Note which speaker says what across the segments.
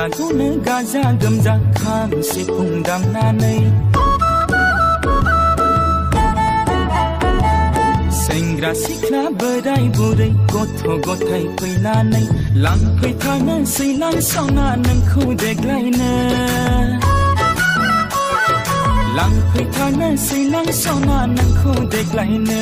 Speaker 1: बैसागुनो गाजा गोमजा खाम सिफुं दामनानै सेंग्रा सिख्ला बोराय बुरै गथ' गथाय फैनानै लांफैथारनोसै लांसावना नोंखौ देग्लायनो लांफैथारनोसै लांसावना नोंखौ देग्लायनो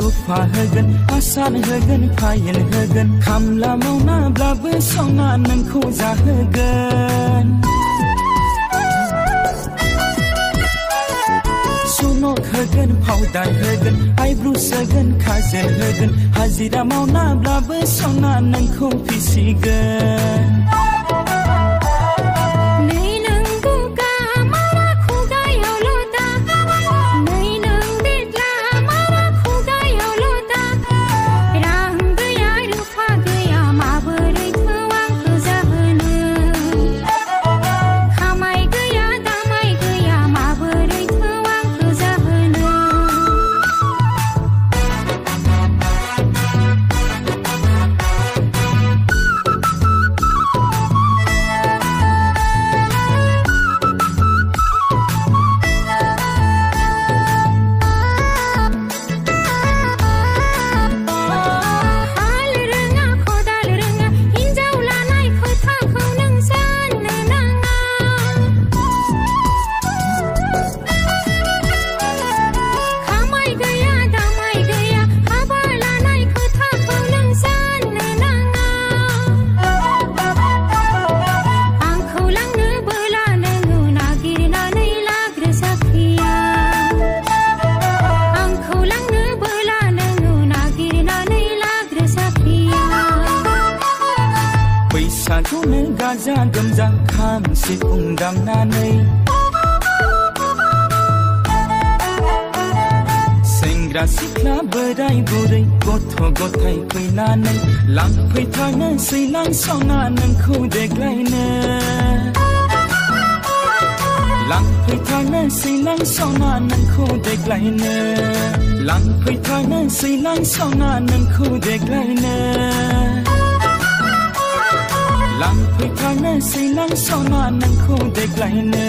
Speaker 1: रुफा होगोन आसान होगोन फायेन होगोन खामला मावनाब्लाबो सावना नोंखौ जाहोगोन सुनक होगोन पाउडार होगोन आइब्रुस होगोन खाजोल होगोन हाजिरा मावनाब्लाबो सावना नोंखौ फिसिगोन बैसागुनो गाजा गोमजा खाम सिफुं दामनानै सेंग्रा सिख्ला बोराय बुरै गथ' गथाय फैनानै लांफैथारनोसै लांसावना नोंखौ देग्लायनो लांफैथारनोसै लांसावना नोंखौ देग्लायनो लांफैथारनोसै लांसावना नोंखौ देग्लायनो लांफैथारनोसै लांसावना नोंखौ देग्लायनो